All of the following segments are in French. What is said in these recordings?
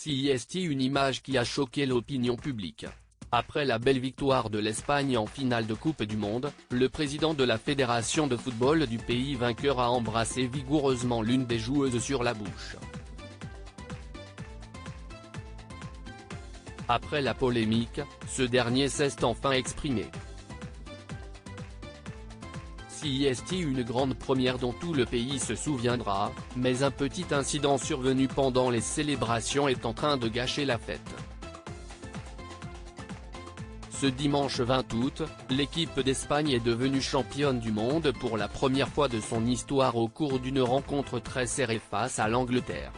C'est une image qui a choqué l'opinion publique. Après la belle victoire de l'Espagne en finale de Coupe du Monde, le président de la fédération de football du pays vainqueur a embrassé vigoureusement l'une des joueuses sur la bouche. Après la polémique, ce dernier s'est enfin exprimé. C'est une grande première dont tout le pays se souviendra, mais un petit incident survenu pendant les célébrations est en train de gâcher la fête. Ce dimanche 20 août, l'équipe d'Espagne est devenue championne du monde pour la première fois de son histoire au cours d'une rencontre très serrée face à l'Angleterre.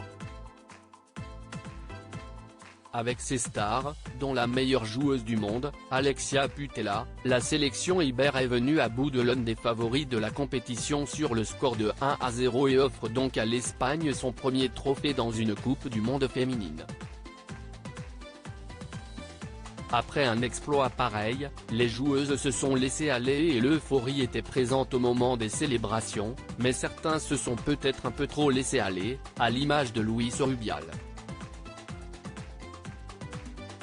Avec ses stars, dont la meilleure joueuse du monde, Alexia Putellas, la sélection ibère est venue à bout de l'un des favoris de la compétition sur le score de 1-0 et offre donc à l'Espagne son premier trophée dans une Coupe du Monde féminine. Après un exploit pareil, les joueuses se sont laissées aller et l'euphorie était présente au moment des célébrations, mais certains se sont peut-être un peu trop laissés aller, à l'image de Luis Rubiales.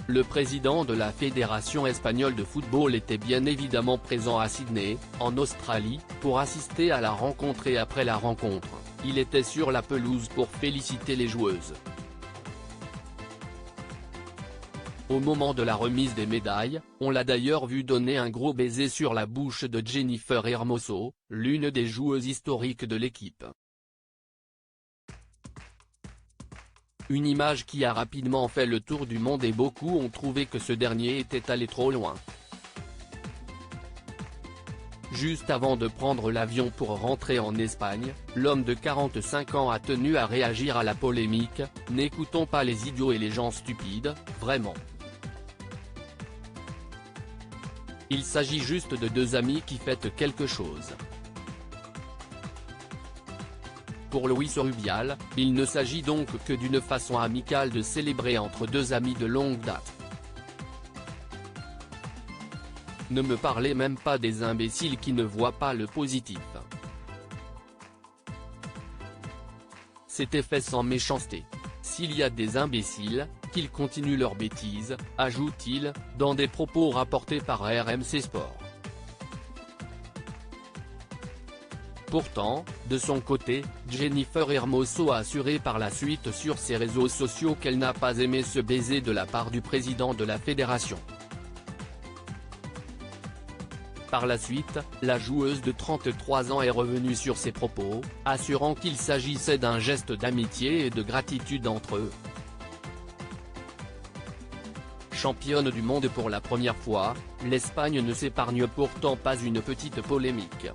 Le président de la Fédération espagnole de football était bien évidemment présent à Sydney, en Australie, pour assister à la rencontre et après la rencontre, il était sur la pelouse pour féliciter les joueuses. Au moment de la remise des médailles, on l'a d'ailleurs vu donner un gros baiser sur la bouche de Jennifer Hermoso, l'une des joueuses historiques de l'équipe. Une image qui a rapidement fait le tour du monde et beaucoup ont trouvé que ce dernier était allé trop loin. Juste avant de prendre l'avion pour rentrer en Espagne, l'homme de 45 ans a tenu à réagir à la polémique « N'écoutons pas les idiots et les gens stupides, vraiment. Il s'agit juste de deux amis qui fêtent quelque chose. » Pour Luis Rubiales, il ne s'agit donc que d'une façon amicale de célébrer entre deux amis de longue date. Ne me parlez même pas des imbéciles qui ne voient pas le positif. C'était fait sans méchanceté. S'il y a des imbéciles, qu'ils continuent leurs bêtises, ajoute-t-il, dans des propos rapportés par RMC Sport. Pourtant, de son côté, Jennifer Hermoso a assuré par la suite sur ses réseaux sociaux qu'elle n'a pas aimé ce baiser de la part du président de la fédération. Par la suite, la joueuse de 33 ans est revenue sur ses propos, assurant qu'il s'agissait d'un geste d'amitié et de gratitude entre eux. Championne du monde pour la première fois, l'Espagne ne s'épargne pourtant pas une petite polémique.